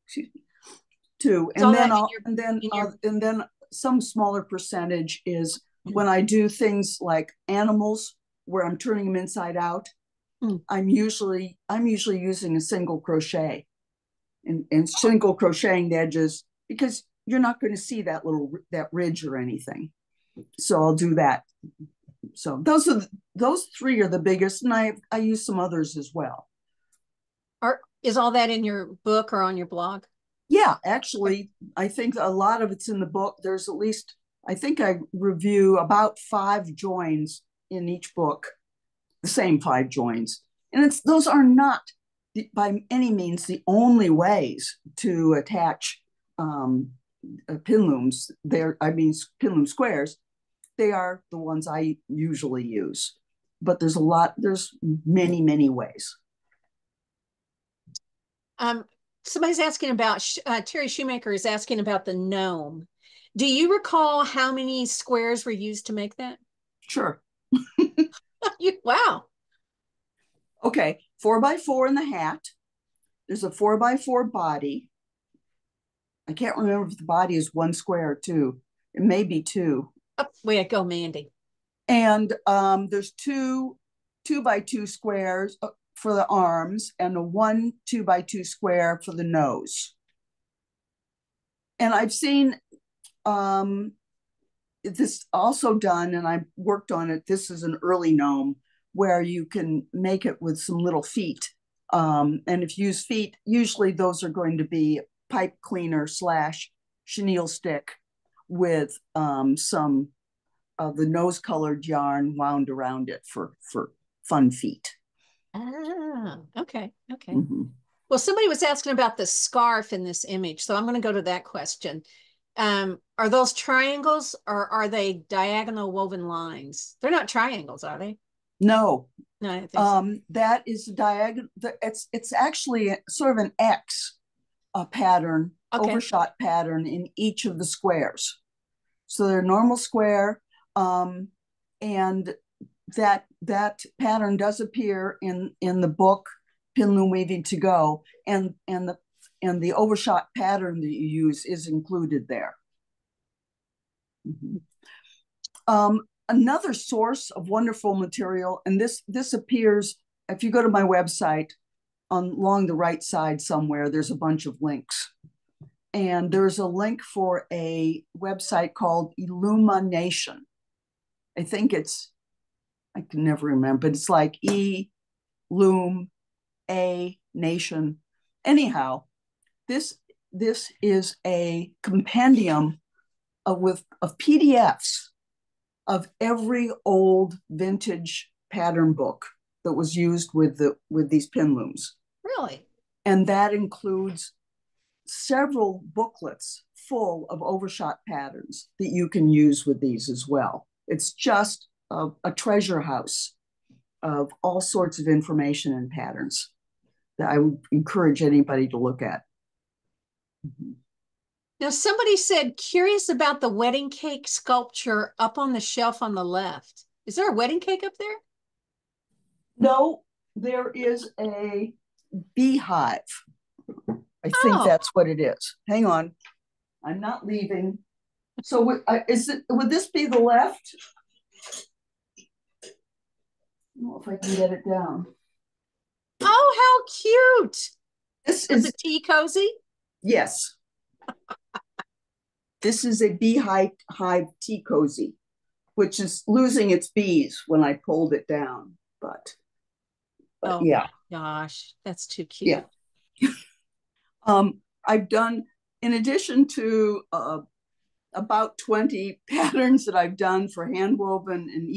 too. And then some smaller percentage is when I do things like animals where I'm turning them inside out. I'm usually using a single crochet and single crocheting the edges, because you're not going to see that ridge or anything. So I'll do that. So those are those three are the biggest, and I use some others as well. Is all that in your book or on your blog? Yeah, actually, I think a lot of it's in the book. There's at least, I think I review about 5 joins in each book, the same 5 joins. And those are not by any means the only ways to attach pin looms. Pin loom squares. They are the ones I usually use, but there's many, many ways. Somebody's asking about, Terry Shoemaker is asking about the gnome. Do you recall how many squares were used to make that? Sure. Wow. Okay, 4x4 in the hat. There's a 4x4 body. I can't remember if the body is 1 square or 2. It may be 2. Oh, way to go, Mandy. And there's 2x2 squares for the arms and a 1 2x2 square for the nose. And I've seen this also done, and I worked on it. This is an early gnome where you can make it with some little feet. And if you use feet, usually those are going to be pipe cleaner / chenille stick with some of the nose colored yarn wound around it for fun feet. Ah, okay. Mm-hmm. Well, somebody was asking about the scarf in this image, so I'm going to go to that question. Are those triangles or are they diagonal woven lines? They're not triangles, are they? No. No, I think so. That is diagonal. It's actually sort of an X pattern, okay. Overshot pattern in each of the squares. So they're normal square, and that pattern does appear in the book Pin Loom Weaving to Go, and the overshot pattern that you use is included there. Mm-hmm. Another source of wonderful material, and this appears if you go to my website, along the right side somewhere, there's a bunch of links. And there's a link for a website called Illumination. I can never remember, but it's like Loom A Nation. Anyhow, this is a compendium of PDFs of every old vintage pattern book that was used with these pin looms. Really? And that includes several booklets full of overshot patterns that you can use with these as well. It's just a treasure house of all sorts of information and patterns that I would encourage anybody to look at. Now, somebody said, curious about the wedding cake sculpture up on the shelf on the left. Is there a wedding cake up there? No, there is a beehive. I think that's what it is. Hang on. I'm not leaving. So would this be the left? I don't know if I can get it down. Oh, how cute. This is a tea cozy? Yes. This is a beehive tea cozy, which is losing its bees when I pulled it down. But oh yeah. Gosh, that's too cute. Yeah. I've done, in addition to about 20 patterns that I've done for hand woven and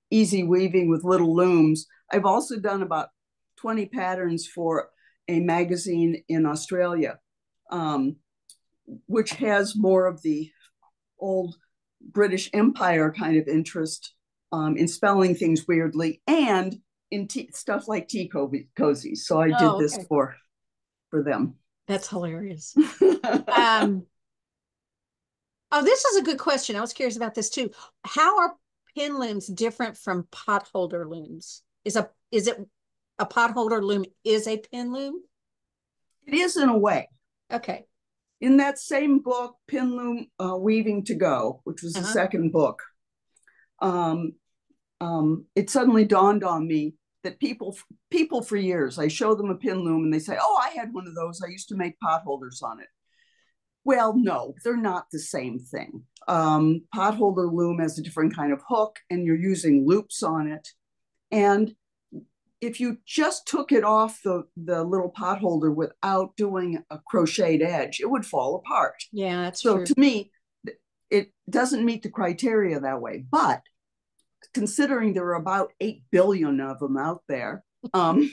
easy weaving with little looms, I've also done about 20 patterns for a magazine in Australia, which has more of the old British Empire kind of interest in spelling things weirdly and in stuff like tea cozies. So I did this for them. That's hilarious. This is a good question. I was curious about this too. How are pin looms different from pot holder looms? Is it a pot holder loom is a pin loom? It is in a way. Okay. In that same book, Pin Loom Weaving to Go, which was the second book, it suddenly dawned on me that people for years, I show them a pin loom and they say, oh, I had one of those. I used to make pot holders on it. Well, no, they're not the same thing. Pot holder loom has a different kind of hook and you're using loops on it. And if you just took it off the little pot holder without doing a crocheted edge, it would fall apart. Yeah, that's so true. To me, it doesn't meet the criteria that way. But considering there are about 8 billion of them out there, I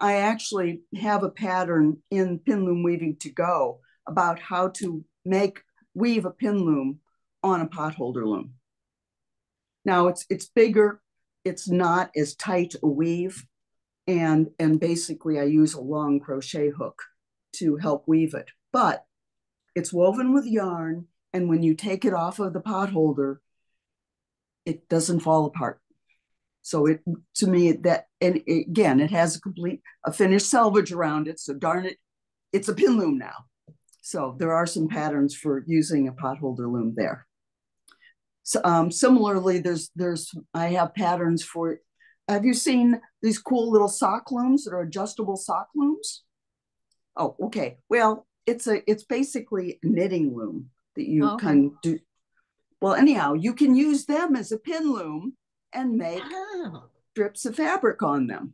actually have a pattern in Pin Loom Weaving to Go about how to weave a pin loom on a pot holder loom. Now it's bigger, it's not as tight a weave, and basically I use a long crochet hook to help weave it. But it's woven with yarn, and when you take it off of the pot holder, it doesn't fall apart. So to me, and again, it has a finished selvage around it. So darn it, it's a pin loom now. So there are some patterns for using a pot holder loom there. So similarly, I have patterns for. Have you seen these cool little sock looms that are adjustable sock looms? Oh, okay. Well, it's basically a knitting loom that you can do. Well, anyhow, you can use them as a pin loom and make strips of fabric on them.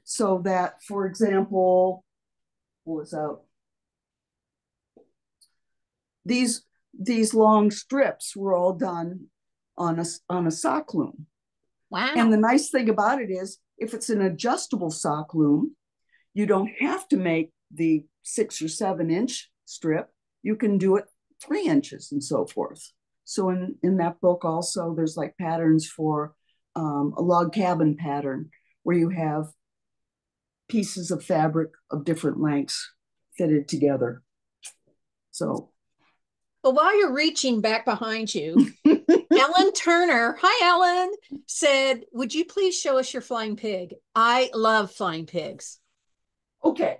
So that, for example, these long strips were all done on a sock loom. Wow. And the nice thing about it is, if it's an adjustable sock loom, you don't have to make the 6 or 7 inch strip. You can do it 3 inches and so forth. So in that book also, there's like patterns for a log cabin pattern where you have pieces of fabric of different lengths fitted together. So. Well, while you're reaching back behind you, Ellen Turner, hi Ellen, said, would you please show us your flying pig? I love flying pigs. Okay.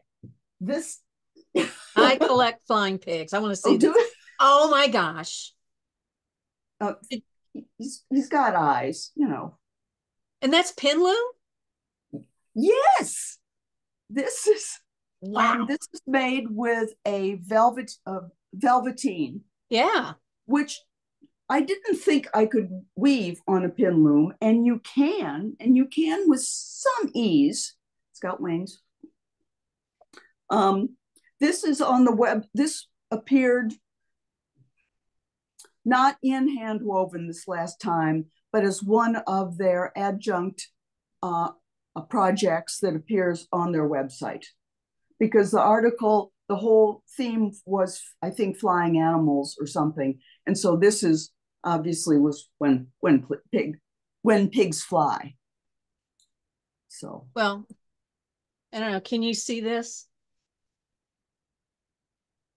I collect flying pigs. I want to see this. Oh my gosh. He's got eyes, you know. And that's pin loom? Yes. This is wow. This is made with a velveteen. Yeah. Which I didn't think I could weave on a pin loom, and you can with some ease. It's got wings. This is on the web. This appeared not in Handwoven this last time, but as one of their adjunct projects that appears on their website. Because the whole theme was, I think, flying animals or something. And so this is obviously was when pigs fly. So. Well, I don't know. Can you see this?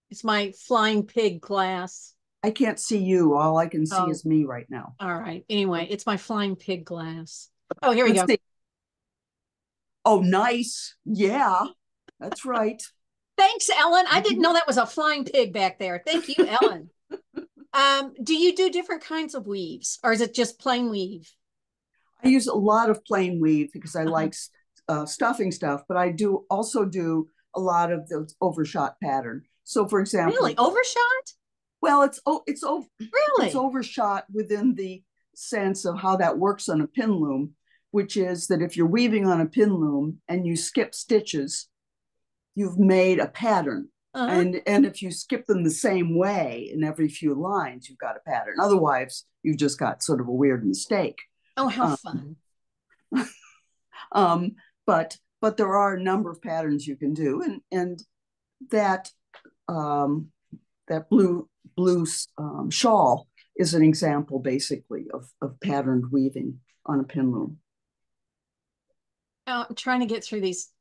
It's my flying pig glass. I can't see you. All I can see is me right now. All right. Anyway, it's my flying pig glass. Oh, here we go. See. Oh, nice. Yeah, that's right. Thanks, Ellen. I didn't know that was a flying pig back there. Thank you, Ellen. Do you do different kinds of weaves, or is it just plain weave? I use a lot of plain weave because I like stuffing stuff, but I also do a lot of the overshot pattern. So, for example, really overshot? Well, it's really? It's overshot within the sense of how that works on a pin loom, which is that if you're weaving on a pin loom and you skip stitches, you've made a pattern. And if you skip them the same way in every few lines, you've got a pattern. Otherwise, you've just got sort of a weird mistake. Oh, how fun. But there are a number of patterns you can do, and that blue shawl is an example, basically, of patterned weaving on a pin loom. I'm trying to get through these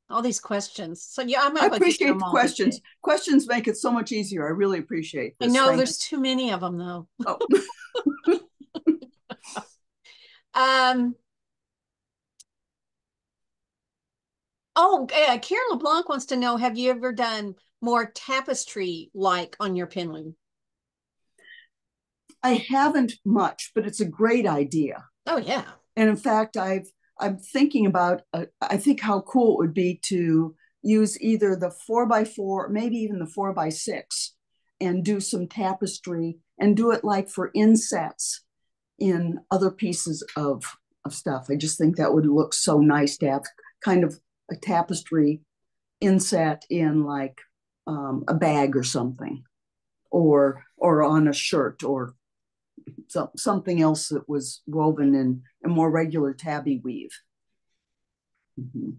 all these questions. So yeah, I appreciate the questions. Questions make it so much easier. I really appreciate this. I know there's too many of them though. Oh. Karen LeBlanc wants to know, have you ever done more tapestry like on your pin loom? I haven't much, but it's a great idea. Oh yeah. And in fact, I'm thinking about, I think how cool it would be to use either the 4x4, maybe even the 4x6, and do some tapestry and do it like for insets in other pieces of of stuff. I just think that would look so nice to have kind of a tapestry inset in like a bag or something, or on a shirt, or something else that was woven in a more regular tabby weave. Mm-hmm.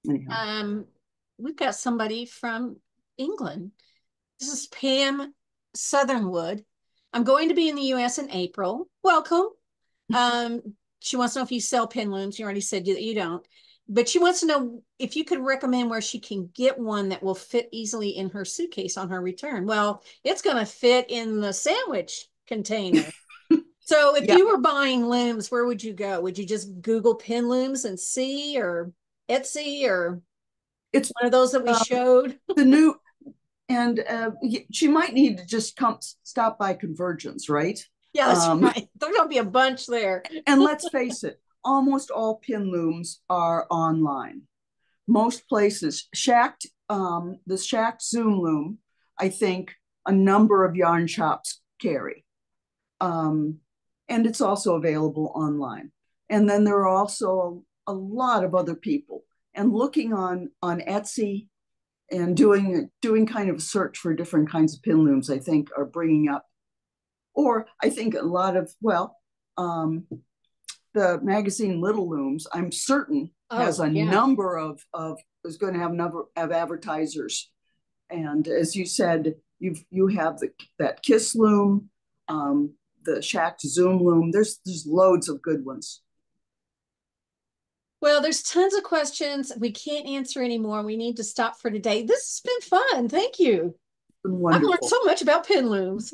Anyhow. We've got somebody from England. This is Pam Southernwood. I'm going to be in the US in April. Welcome. She wants to know if you sell pin looms. You already said that you don't. But she wants to know if you could recommend where she can get one that will fit easily in her suitcase on her return. Well, it's going to fit in the sandwich container. So if Yeah, you were buying looms, where would you go? Would you just Google pin looms and see, or Etsy, or it's one of those that we showed? the new, and she might need to just come stop by Convergence, right? Yeah, that's right. There's going to be a bunch there. And let's face it, almost all pin looms are online. Most places, the Shacked Zoom loom, I think a number of yarn shops carry. And it's also available online. And then there are also a lot of other people. And looking on Etsy and doing kind of a search for different kinds of pin looms, I think are bringing up, or I think a lot of, well, the magazine Little Looms, I'm certain has a number of is going to have a number of advertisers. And as you said, you have that Kiss loom, the Shacked Zoom loom. There's loads of good ones. Well, there's tons of questions. We can't answer anymore. We need to stop for today. This has been fun. Thank you. I've learned so much about pin looms.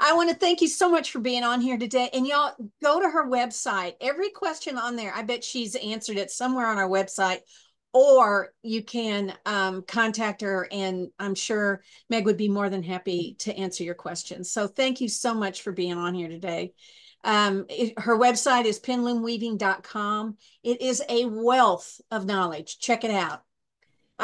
I want to thank you so much for being on here today. And y'all go to her website. Every question on there, I bet she's answered it somewhere on our website, or you can contact her, and I'm sure Meg would be more than happy to answer your questions. So thank you so much for being on here today. Her website is pinloomweaving.com. It is a wealth of knowledge. Check it out.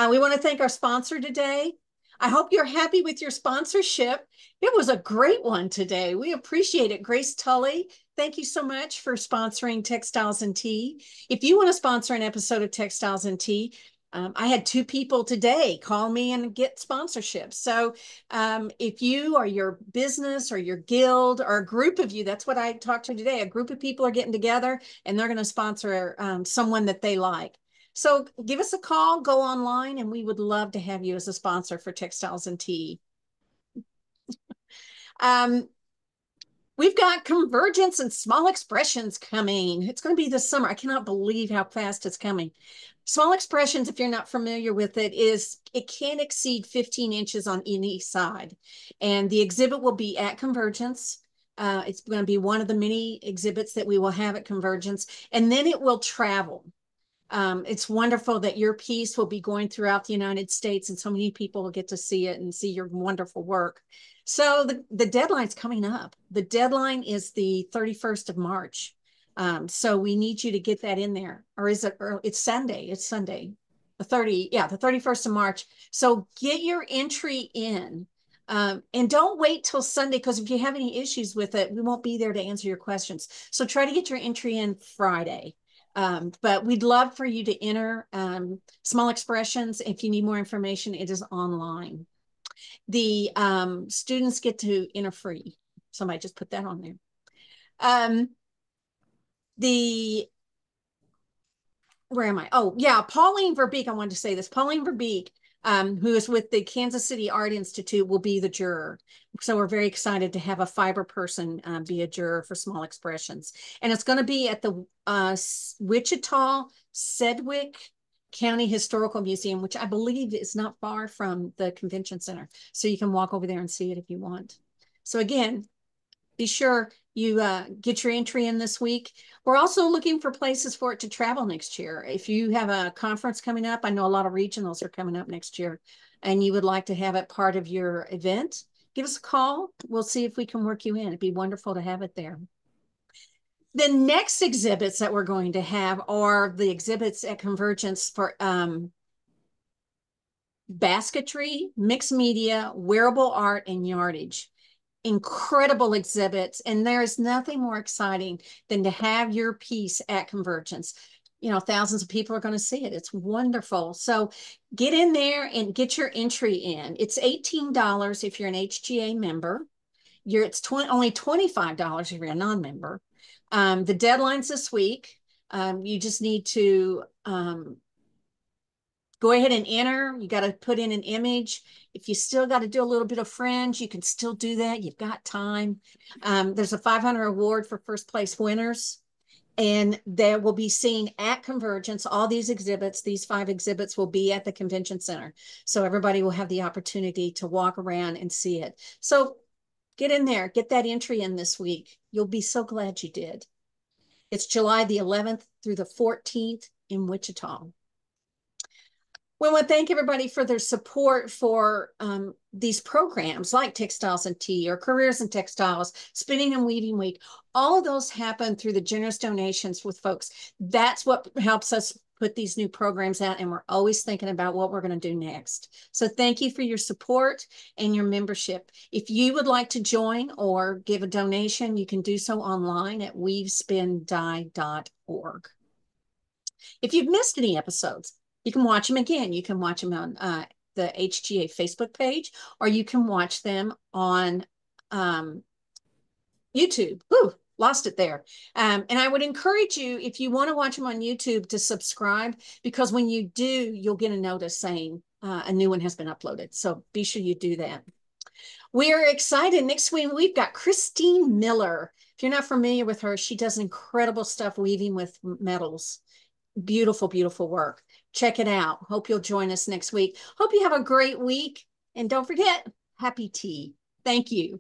We want to thank our sponsor today. I hope you're happy with your sponsorship. It was a great one today. We appreciate it. Grace Tully, thank you so much for sponsoring Textiles and Tea. If you want to sponsor an episode of Textiles and Tea, I had 2 people today call me and get sponsorships. So if you or your business or your guild or a group of you, that's what I talked to today, a group of people are getting together and they're going to sponsor someone that they like. So give us a call, go online, and we would love to have you as a sponsor for Textiles and Tea. We've got Convergence and Small Expressions coming. It's going to be this summer. I cannot believe how fast it's coming. Small Expressions, if you're not familiar with it, it can exceed 15 inches on any side. And the exhibit will be at Convergence. It's going to be one of the many exhibits that we will have at Convergence. And then it will travel. It's wonderful that your piece will be going throughout the United States, and so many people will get to see it and see your wonderful work. So the deadline's coming up. The deadline is the 31st of March. So we need you to get that in there. Or is it, or it's Sunday. It's Sunday. The 31st of March. So get your entry in. And don't wait till Sunday, because if you have any issues with it, we won't be there to answer your questions. So try to get your entry in Friday. But we'd love for you to enter Small Expressions. If you need more information, it is online. The students get to enter free. Somebody just put that on there. Where am I? Oh, yeah, Pauline Verbeek. I wanted to say this. Pauline Verbeek, who is with the Kansas City Art Institute, will be the juror. So we're very excited to have a fiber person be a juror for Small Expressions. And it's going to be at the Wichita Sedgwick County Historical Museum, which I believe is not far from the convention center. So you can walk over there and see it if you want. So again, be sure you get your entry in this week. We're also looking for places for it to travel next year. If you have a conference coming up, I know a lot of regionals are coming up next year, and you would like to have it part of your event, give us a call. We'll see if we can work you in. It'd be wonderful to have it there. The next exhibits that we're going to have are the exhibits at Convergence for basketry, mixed media, wearable art, and yardage. incredible exhibits, and there is nothing more exciting than to have your piece at Convergence. You know, thousands of people are going to see it. It's wonderful. So get in there and get your entry in. It's $18 if you're an HGA member. It's only $25 if you're a non-member. The deadline's this week. You just need to go ahead and enter. You got to put in an image. If you still got to do a little bit of fringe, you can still do that. You've got time. There's a $500 award for first place winners. And they will be seen at Convergence. All these exhibits, these 5 exhibits will be at the convention center. So everybody will have the opportunity to walk around and see it. So get in there, get that entry in this week. You'll be so glad you did. It's July the 11th through the 14th in Wichita. We want to thank everybody for their support for these programs like Textiles and Tea or Careers in Textiles, Spinning and Weaving Week. All of those happen through the generous donations with folks. That's what helps us put these new programs out, and we're always thinking about what we're going to do next. So thank you for your support and your membership. If you would like to join or give a donation, you can do so online at weavespindye.org. If you've missed any episodes, you can watch them again. You can watch them on the HGA Facebook page, or you can watch them on YouTube. Whew, lost it there. And I would encourage you, if you want to watch them on YouTube, to subscribe, because when you do, you'll get a notice saying a new one has been uploaded. So be sure you do that. We are excited. Next week, we've got Christine Miller. If you're not familiar with her, she does incredible stuff weaving with metals. Beautiful, beautiful work. Check it out. Hope you'll join us next week. Hope you have a great week. And don't forget, happy tea. Thank you.